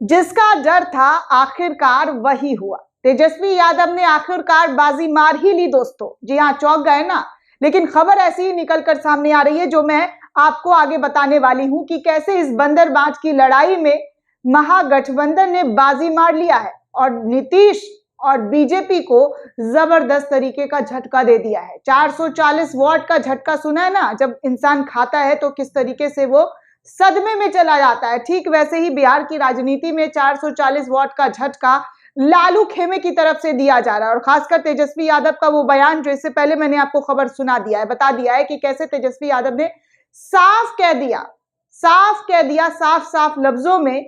जिसका डर था आखिरकार वही हुआ। तेजस्वी यादव ने आखिरकार बाजी मार ही ली दोस्तों। जी हाँ, चौंक गए ना। लेकिन खबर ऐसी ही निकलकर सामने आ रही है जो मैं आपको आगे बताने वाली हूं कि कैसे इस बंदरबांट की लड़ाई में महागठबंधन ने बाजी मार लिया है और नीतीश और बीजेपी को जबरदस्त तरीके का झटका दे दिया है। 440 वॉट का झटका सुना है ना, जब इंसान खाता है तो किस तरीके से वो सदमे में चला जाता है, ठीक वैसे ही बिहार की राजनीति में 440 वॉट का झटका लालू खेमे की तरफ से दिया जा रहा है। और खासकर तेजस्वी यादव का वो बयान जो इससे पहले मैंने आपको खबर सुना दिया है, बता दिया है कि कैसे तेजस्वी यादव ने साफ कह दिया साफ साफ लफ्जों में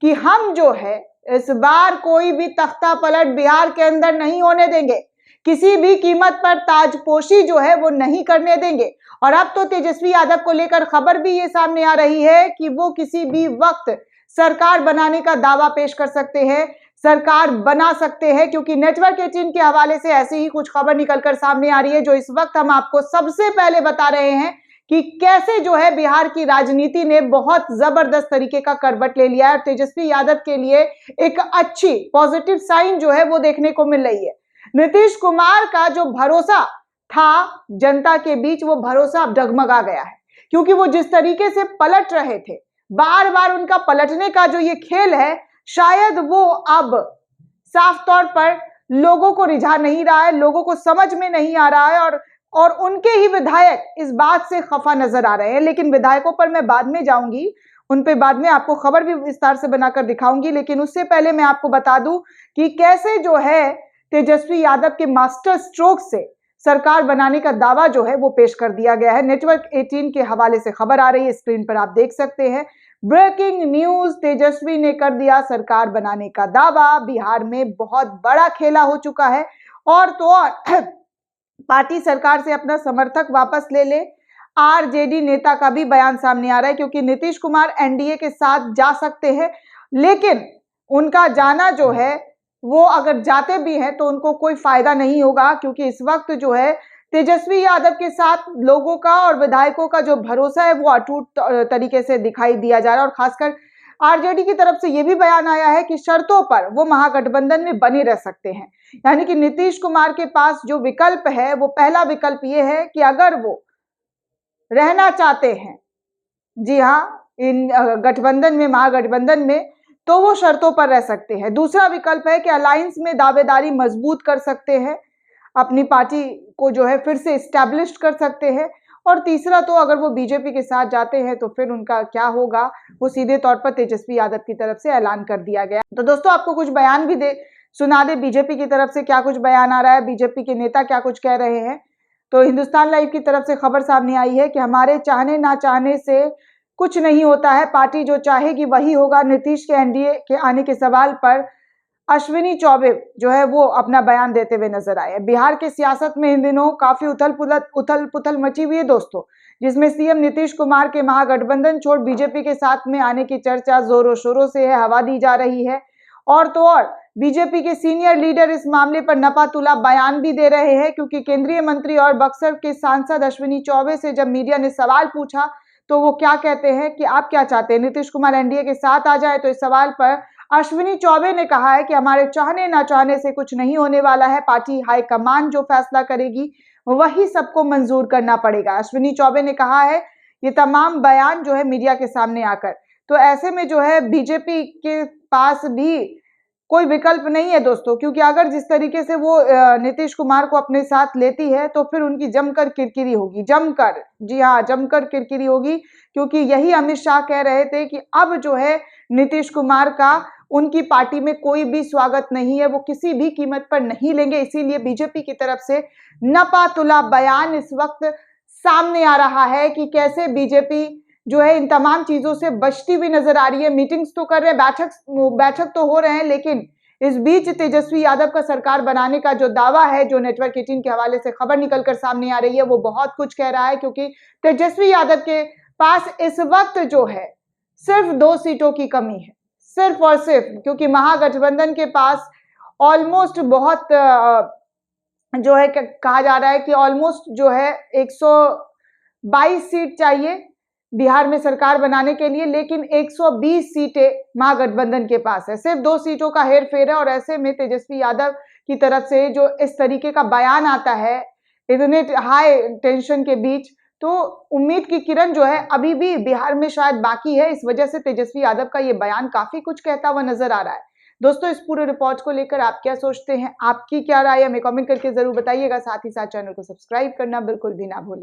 कि हम जो है इस बार कोई भी तख्ता पलट बिहार के अंदर नहीं होने देंगे, किसी भी कीमत पर ताजपोशी जो है वो नहीं करने देंगे। और अब तो तेजस्वी यादव को लेकर खबर भी ये सामने आ रही है कि वो किसी भी वक्त सरकार बनाने का दावा पेश कर सकते हैं, सरकार बना सकते हैं, क्योंकि नेटवर्क 18 के हवाले से ऐसी ही कुछ खबर निकलकर सामने आ रही है जो इस वक्त हम आपको सबसे पहले बता रहे हैं कि कैसे जो है बिहार की राजनीति ने बहुत जबरदस्त तरीके का करवट ले लिया है। तेजस्वी यादव के लिए एक अच्छी पॉजिटिव साइन जो है वो देखने को मिल रही है। नीतीश कुमार का जो भरोसा था जनता के बीच, वो भरोसा अब डगमगा गया है, क्योंकि वो जिस तरीके से पलट रहे थे, बार बार उनका पलटने का जो ये खेल है, शायद वो अब साफ तौर पर लोगों को रिझा नहीं रहा है, लोगों को समझ में नहीं आ रहा है और उनके ही विधायक इस बात से खफा नजर आ रहे हैं। लेकिन विधायकों पर मैं बाद में जाऊंगी, उन पे बाद में आपको खबर भी विस्तार से बनाकर दिखाऊंगी। लेकिन उससे पहले मैं आपको बता दूं कि कैसे जो है तेजस्वी यादव के मास्टर स्ट्रोक से सरकार बनाने का दावा जो है वो पेश कर दिया गया है। नेटवर्क 18 के हवाले से खबर आ रही है, स्क्रीन पर आप देख सकते हैं। ब्रेकिंग न्यूज, तेजस्वी ने कर दिया सरकार बनाने का दावा। बिहार में बहुत बड़ा खेला हो चुका है और तो और पार्टी सरकार से अपना समर्थक वापस ले ले। आरजेडी नेता का भी बयान सामने आ रहा है, क्योंकि नीतीश कुमार एनडीए के साथ जा सकते हैं, लेकिन उनका जाना जो है वो अगर जाते भी हैं तो उनको कोई फायदा नहीं होगा, क्योंकि इस वक्त जो है तेजस्वी यादव के साथ लोगों का और विधायकों का जो भरोसा है वो अटूट तरीके से दिखाई दिया जा रहा है। और खासकर आरजेडी की तरफ से यह भी बयान आया है कि शर्तों पर वो महागठबंधन में बने रह सकते हैं। यानी कि नीतीश कुमार के पास जो विकल्प है, वो पहला विकल्प ये है कि अगर वो रहना चाहते हैं, जी हाँ, इन गठबंधन में, महागठबंधन में, तो वो शर्तों पर रह सकते हैं। दूसरा विकल्प है कि अलायंस में दावेदारी मजबूत कर सकते हैं, अपनी पार्टी को जो है फिर से इस्टेब्लिश कर सकते हैं। और तीसरा तो अगर वो बीजेपी के साथ जाते हैं तो फिर उनका क्या होगा, वो सीधे तौर पर तेजस्वी यादव की तरफ से ऐलान कर दिया गया। तो दोस्तों आपको कुछ बयान भी सुना दे, बीजेपी की तरफ से क्या कुछ बयान आ रहा है, बीजेपी के नेता क्या कुछ कह रहे हैं। तो हिंदुस्तान लाइव की तरफ से खबर सामने आई है कि हमारे चाहने ना चाहने से कुछ नहीं होता है, पार्टी जो चाहेगी वही होगा। नीतीश के एनडीए के आने के सवाल पर अश्विनी चौबे जो है वो अपना बयान देते हुए नजर आए। बिहार के सियासत में इन दिनों काफी उथल पुथल मची हुई है दोस्तों, जिसमें सीएम नीतीश कुमार के महागठबंधन छोड़ बीजेपी के साथ में आने की चर्चा जोरों शोरों से है, हवा दी जा रही है। और तो और बीजेपी के सीनियर लीडर इस मामले पर नपातुला बयान भी दे रहे हैं, क्योंकि केंद्रीय मंत्री और बक्सर के सांसद अश्विनी चौबे से जब मीडिया ने सवाल पूछा तो वो क्या कहते हैं कि आप क्या चाहते हैं, नीतीश कुमार एनडीए के साथ आ जाए। तो इस सवाल पर अश्विनी चौबे ने कहा है कि हमारे चाहने ना चाहने से कुछ नहीं होने वाला है, पार्टी हाईकमान जो फैसला करेगी वही सबको मंजूर करना पड़ेगा। अश्विनी चौबे ने कहा है ये तमाम बयान जो है मीडिया के सामने आकर। तो ऐसे में जो है बीजेपी के पास भी कोई विकल्प नहीं है दोस्तों, क्योंकि अगर जिस तरीके से वो नीतीश कुमार को अपने साथ लेती है तो फिर उनकी जमकर किरकिरी होगी, जमकर, जी हाँ, जमकर किरकिरी होगी। क्योंकि यही अमित शाह कह रहे थे कि अब जो है नीतीश कुमार का उनकी पार्टी में कोई भी स्वागत नहीं है, वो किसी भी कीमत पर नहीं लेंगे। इसीलिए बीजेपी की तरफ से नपातुला बयान इस वक्त सामने आ रहा है कि कैसे बीजेपी जो है इन तमाम चीजों से बचती हुई नजर आ रही है। मीटिंग्स तो कर रहे हैं, बैठक तो हो रहे हैं, लेकिन इस बीच तेजस्वी यादव का सरकार बनाने का जो दावा है, जो नेटवर्क 18 के हवाले से खबर निकलकर सामने आ रही है, वो बहुत कुछ कह रहा है। क्योंकि तेजस्वी यादव के पास इस वक्त जो है सिर्फ 2 सीटों की कमी है, सिर्फ और सिर्फ, क्योंकि महागठबंधन के पास ऑलमोस्ट बहुत जो है कहा जा रहा है कि ऑलमोस्ट जो है 122 सीट चाहिए, बिहार में सरकार बनाने के लिए, लेकिन 120 सीटें महागठबंधन के पास है। सिर्फ 2 सीटों का हेरफेर है और ऐसे में तेजस्वी यादव की तरफ से जो इस तरीके का बयान आता है इतने हाई टेंशन के बीच, तो उम्मीद की किरण जो है अभी भी बिहार में शायद बाकी है। इस वजह से तेजस्वी यादव का ये बयान काफी कुछ कहता हुआ नजर आ रहा है। दोस्तों, इस पूरे रिपोर्ट को लेकर आप क्या सोचते हैं, आपकी क्या राय है, हमें कमेंट करके जरूर बताइएगा। साथ ही साथ चैनल को सब्सक्राइब करना बिल्कुल भी ना भूलें।